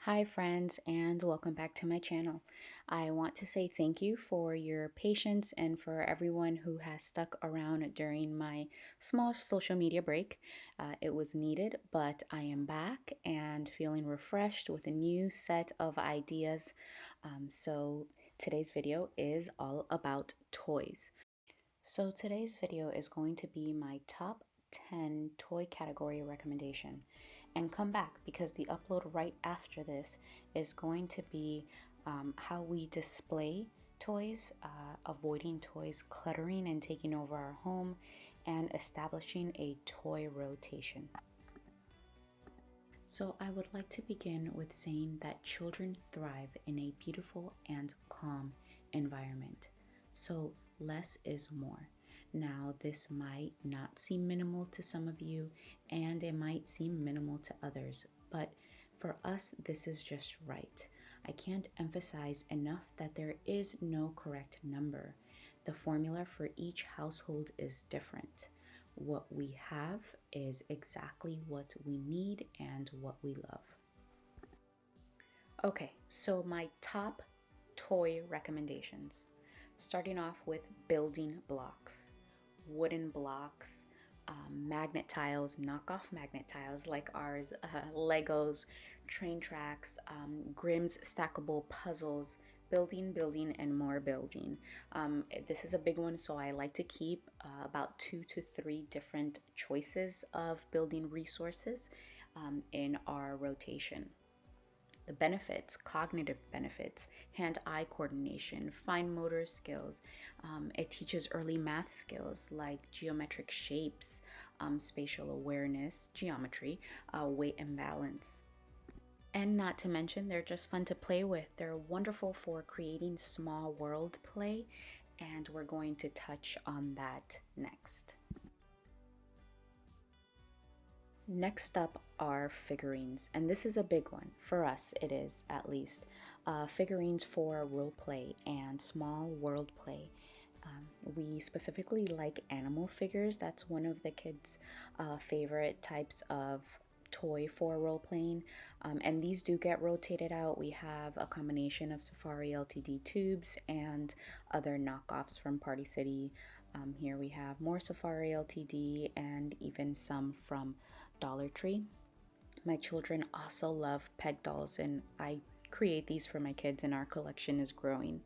Hi friends, and welcome back to my channel. I want to say thank you for your patience and for everyone who has stuck around during my small social media break. It was needed, but I am back and feeling refreshed with a new set of ideas. So today's video is all about toys. So today's video is going to be my top 10 toy category recommendation. And come back because the upload right after this is going to be how we display toys, avoiding toys cluttering and taking over our home, and establishing a toy rotation. So I would like to begin with saying that children thrive in a beautiful and calm environment. So less is more. Now, this might not seem minimal to some of you, and it might seem minimal to others, but for us, this is just right. I can't emphasize enough that there is no correct number. The formula for each household is different. What we have is exactly what we need and what we love. Okay, so my top toy recommendations. Starting off with building blocks, wooden blocks, magnet tiles, knockoff magnet tiles like ours, Legos, train tracks, Grimm's stackable puzzles, building, and more building. This is a big one, so I like to keep about 2 to 3 different choices of building resources in our rotation. The benefits, cognitive benefits, hand-eye coordination, fine motor skills. It teaches early math skills like geometric shapes, spatial awareness, geometry, weight and balance. And not to mention, they're just fun to play with. They're wonderful for creating small world play, and we're going to touch on that next. Next up are figurines, and this is a big one. For us, it is at least. Figurines for role play and small world play. We specifically like animal figures. That's one of the kids' favorite types of toy for role playing, and these do get rotated out. We have a combination of Safari LTD tubes and other knockoffs from Party City. Here we have more Safari LTD and even some from Dollar Tree. My children also love peg dolls, and I create these for my kids, and our collection is growing.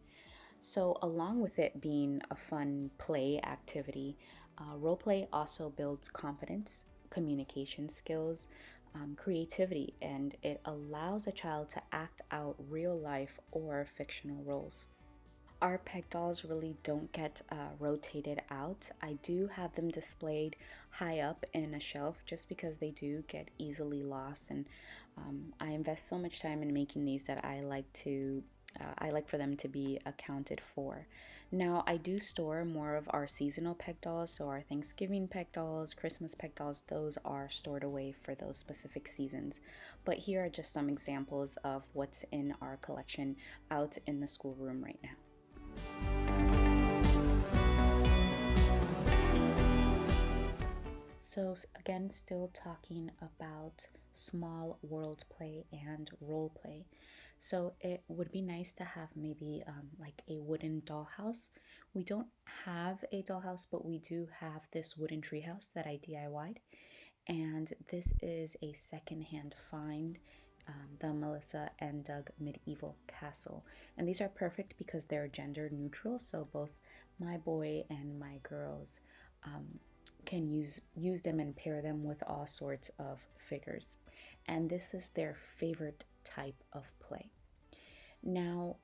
So along with it being a fun play activity, role play also builds confidence, communication skills, creativity, and it allows a child to act out real life or fictional roles. Our peg dolls really don't get rotated out. I do have them displayed high up in a shelf just because they do get easily lost, and I invest so much time in making these that I like for them to be accounted for. Now, I do store more of our seasonal peg dolls, so our Thanksgiving peg dolls, Christmas peg dolls, those are stored away for those specific seasons. But here are just some examples of what's in our collection out in the schoolroom right now. So again, still talking about small world play and role play. So it would be nice to have maybe like a wooden dollhouse. We don't have a dollhouse, but we do have this wooden treehouse that I DIY'd. And this is a secondhand find, the Melissa and Doug Medieval Castle. And these are perfect because they're gender neutral, so both my boy and my girls can use them and pair them with all sorts of figures. And this is their favorite type of play. Now,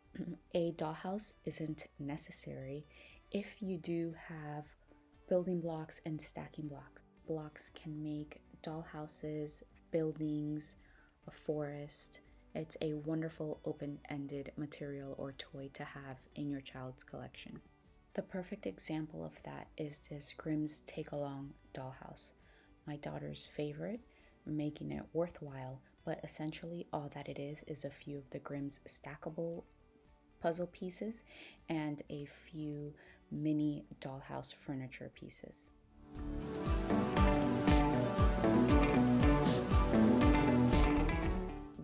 a dollhouse isn't necessary if you do have building blocks and stacking blocks. Blocks can make dollhouses, buildings, a forest. It's a wonderful open-ended material or toy to have in your child's collection. The perfect example of that is this Grimm's Take-Along dollhouse, my daughter's favorite, making it worthwhile, but essentially all that it is a few of the Grimm's stackable puzzle pieces and a few mini dollhouse furniture pieces.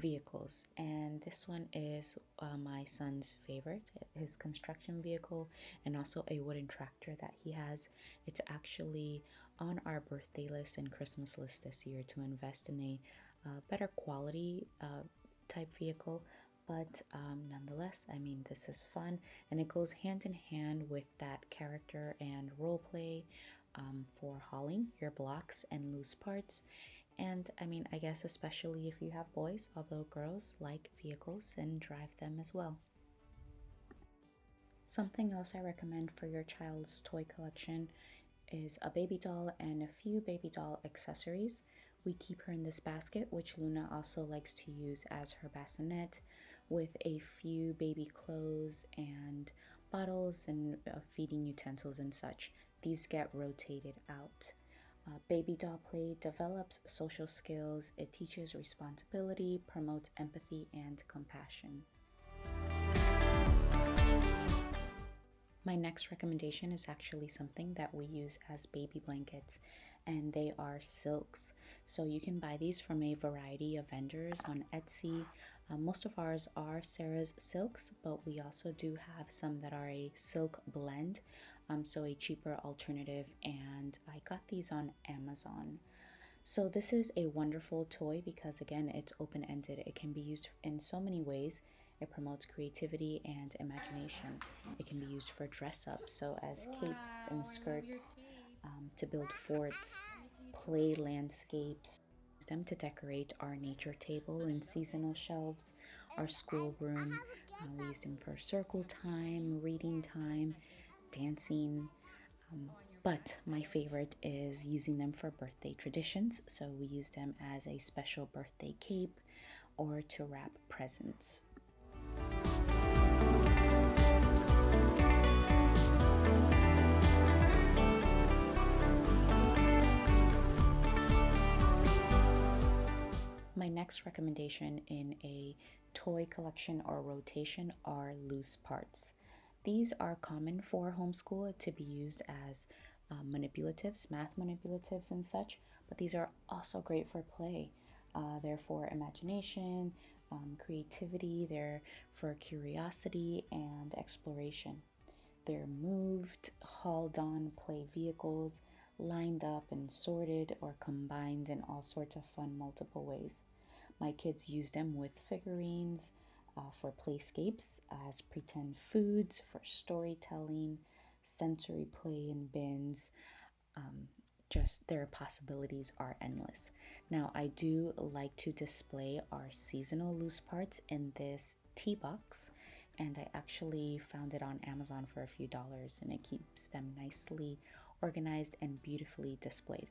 Vehicles, and and this one is my son's favorite, his construction vehicle, and also a wooden tractor that he has. It's actually on our birthday list and Christmas list this year to invest in a better quality type vehicle. But nonetheless, I mean, this is fun, and it goes hand in hand with that character and role play for hauling your blocks and loose parts. And I mean, I guess especially if you have boys, although girls like vehicles and drive them as well. Something else I recommend for your child's toy collection is a baby doll and a few baby doll accessories. We keep her in this basket, which Luna also likes to use as her bassinet, with a few baby clothes and bottles and feeding utensils and such. These get rotated out. Baby doll play develops social skills, it teaches responsibility, promotes empathy and compassion. My next recommendation is actually something that we use as baby blankets, and they are silks. So you can buy these from a variety of vendors on Etsy. Most of ours are Sarah's silks, but we also do have some that are a silk blend, so a cheaper alternative, and I got these on Amazon. So this is a wonderful toy because again, it's open-ended. It can be used in so many ways. It promotes creativity and imagination. It can be used for dress up, so as capes and skirts, to build forts, play landscapes, use them to decorate our nature table and seasonal shelves, our schoolroom. We use them for circle time, reading time, dancing. But my favorite is using them for birthday traditions. So we use them as a special birthday cape or to wrap presents. My next recommendation in a toy collection or rotation are loose parts. These are common for homeschool to be used as manipulatives, math manipulatives and such, but these are also great for play. They're for imagination, creativity, they're for curiosity and exploration. They're moved, hauled on play vehicles, lined up and sorted or combined in all sorts of fun multiple ways. My kids use them with figurines, for playscapes, as pretend foods, for storytelling, sensory play in bins. Just their possibilities are endless. Now, I do like to display our seasonal loose parts in this tea box, and I actually found it on Amazon for a few dollars, and it keeps them nicely organized and beautifully displayed.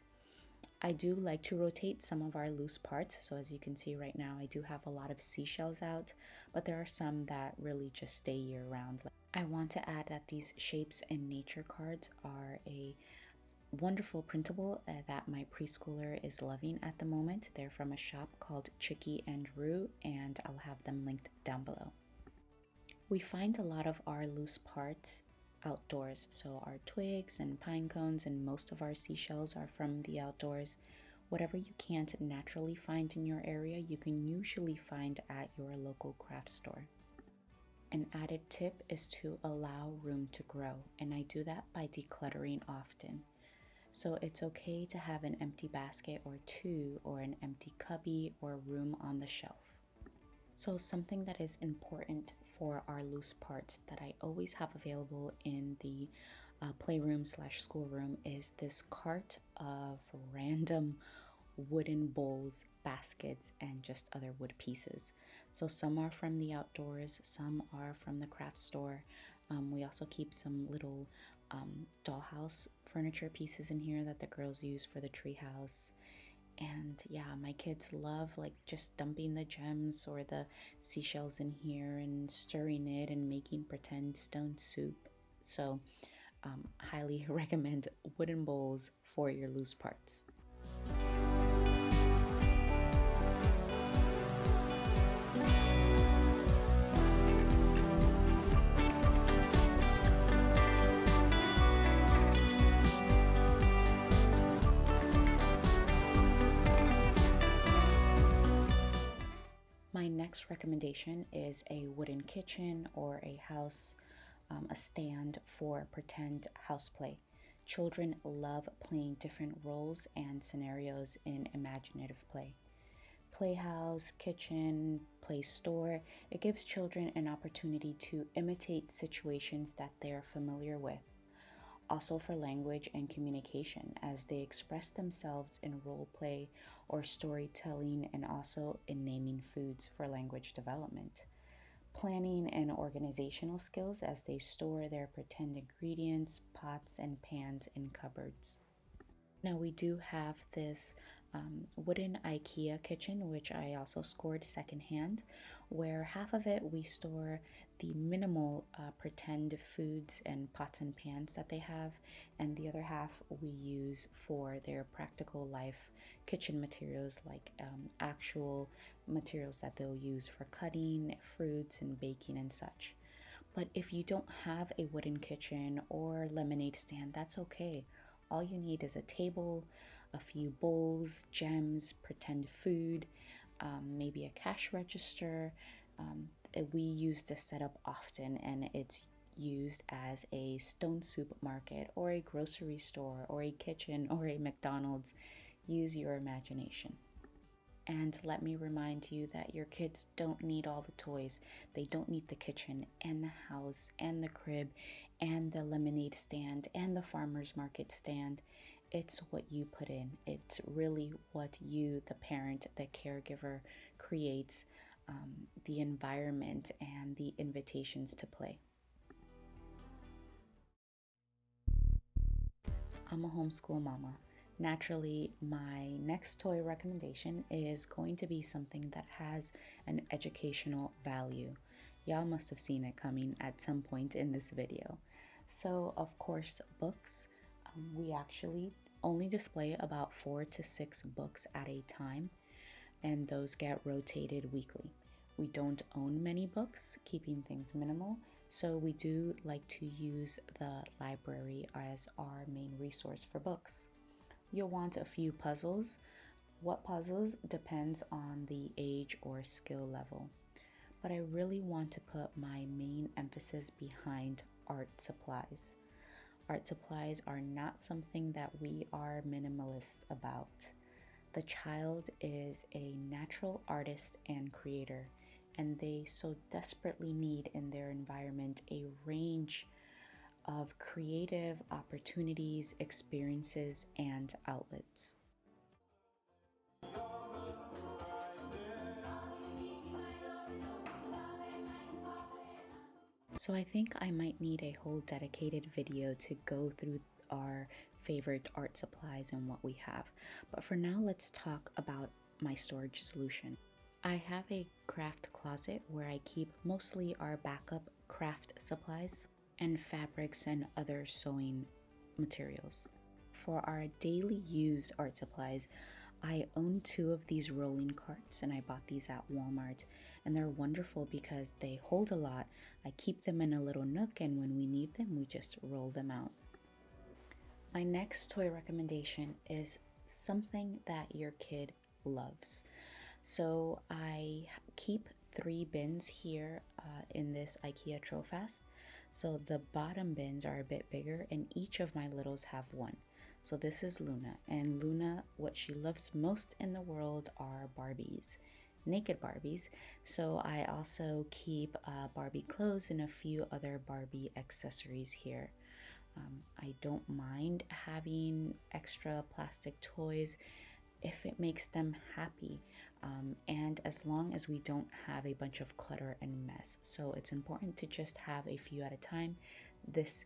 I do like to rotate some of our loose parts, so as you can see right now, I do have a lot of seashells out, but there are some that really just stay year round. I want to add that these shapes and nature cards are a wonderful printable that my preschooler is loving at the moment. They're from a shop called Chicky and Rue, and I'll have them linked down below. We find a lot of our loose parts outdoors, so our twigs and pine cones and most of our seashells are from the outdoors. Whatever you can't naturally find in your area, you can usually find at your local craft store. An added tip is to allow room to grow, and I do that by decluttering often. So it's okay to have an empty basket or two, or an empty cubby or room on the shelf. So something that is important for our loose parts that I always have available in the playroom/schoolroom is this cart of random wooden bowls, baskets, and just other wood pieces. So some are from the outdoors, some are from the craft store. We also keep some little dollhouse furniture pieces in here that the girls use for the treehouse. And yeah, my kids love like just dumping the gems or the seashells in here and stirring it and making pretend stone soup. So highly recommend wooden bowls for your loose parts. My next next recommendation is a wooden kitchen or a house, a stand for pretend house play. Children love playing different roles and scenarios in imaginative play. Playhouse, kitchen, play store, it gives children an opportunity to imitate situations that they're familiar with. Also for language and communication, as they express themselves in role play or storytelling, and also in naming foods for language development. Planning and organizational skills, as they store their pretend ingredients, pots, and pans in cupboards. Now we do have this wooden IKEA kitchen, which I also scored secondhand, where half of it we store the minimal pretend foods and pots and pans that they have, and the other half we use for their practical life kitchen materials, like actual materials that they'll use for cutting fruits and baking and such. But if you don't have a wooden kitchen or lemonade stand, that's okay. All you need is a table, a few bowls, gems, pretend food, maybe a cash register. We use this setup often, and it's used as a stone soup market or a grocery store or a kitchen or a McDonald's. Use your imagination. And let me remind you that your kids don't need all the toys. They don't need the kitchen and the house and the crib and the lemonade stand and the farmer's market stand. It's what you put in. It's really what you, the parent, the caregiver, creates, the environment and the invitations to play. I'm a homeschool mama. Naturally, my next toy recommendation is going to be something that has an educational value. Y'all must have seen it coming at some point in this video. So, of course, books. We actually only display about 4 to 6 books at a time, and those get rotated weekly. We don't own many books, keeping things minimal, so we do like to use the library as our main resource for books. You'll want a few puzzles. What puzzles depends on the age or skill level. But I really want to put my main emphasis behind art supplies. Art supplies are not something that we are minimalists about. The child is a natural artist and creator, and they so desperately need in their environment a range of creative opportunities, experiences, and outlets. So I think I might need a whole dedicated video to go through our favorite art supplies and what we have. But for now, let's talk about my storage solution. I have a craft closet where I keep mostly our backup craft supplies and fabrics and other sewing materials. For our daily use art supplies, I own 2 of these rolling carts, and I bought these at Walmart, and they're wonderful because they hold a lot. I keep them in a little nook, and when we need them, we just roll them out. My next toy recommendation is something that your kid loves. So I keep 3 bins here in this IKEA Trofast. So the bottom bins are a bit bigger, and each of my littles have one. So this is Luna, and Luna, what she loves most in the world are Barbies, naked Barbies. So I also keep Barbie clothes and a few other Barbie accessories here. I don't mind having extra plastic toys if it makes them happy, and as long as we don't have a bunch of clutter and mess. So it's important to just have a few at a time. This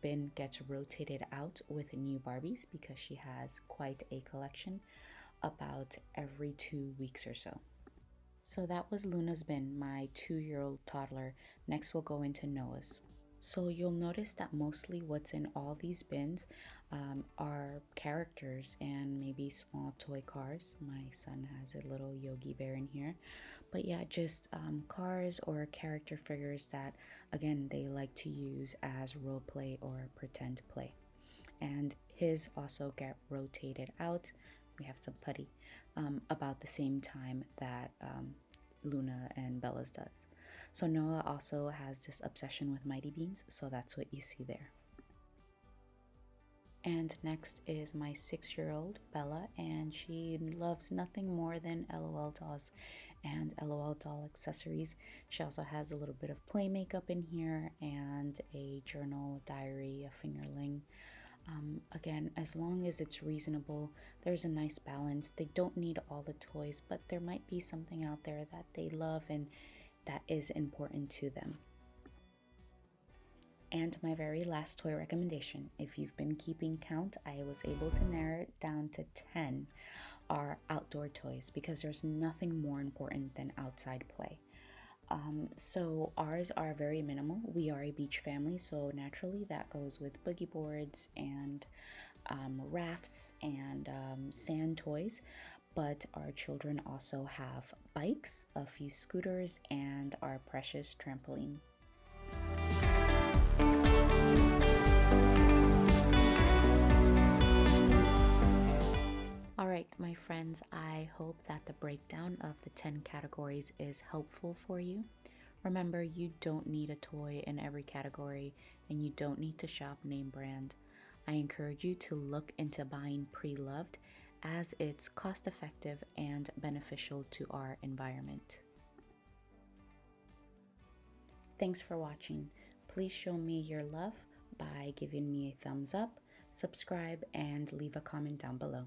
bin gets rotated out with new Barbies because she has quite a collection, about every 2 weeks or so. So that was Luna's bin, my 2-year-old toddler. Next we'll go into Noah's. So you'll notice that mostly what's in all these bins are characters and maybe small toy cars. My son has a little Yogi Bear in here. But yeah, just cars or character figures that, again, they like to use as role play or pretend play. And his also get rotated out. We have some putty about the same time that Luna and Bella's does. So Noah also has this obsession with Mighty Beans, so that's what you see there. And next is my 6-year-old Bella, and she loves nothing more than LOL dolls and LOL doll accessories. She also has a little bit of play makeup in here and a journal, a diary, a fingerling. Again, as long as it's reasonable, there's a nice balance. They don't need all the toys, but there might be something out there that they love and that is important to them. And my very last toy recommendation, if you've been keeping count, I was able to narrow it down to 10, are outdoor toys because there's nothing more important than outside play. So ours are very minimal. We are a beach family, so naturally that goes with boogie boards and rafts and sand toys. But our children also have bikes, a few scooters, and our precious trampoline. Alright, my friends, I hope that the breakdown of the 10 categories is helpful for you. Remember, you don't need a toy in every category and you don't need to shop name brand. I encourage you to look into buying pre-loved as it's cost effective and beneficial to our environment. Thanks for watching. Please show me your love by giving me a thumbs up, subscribe, and leave a comment down below.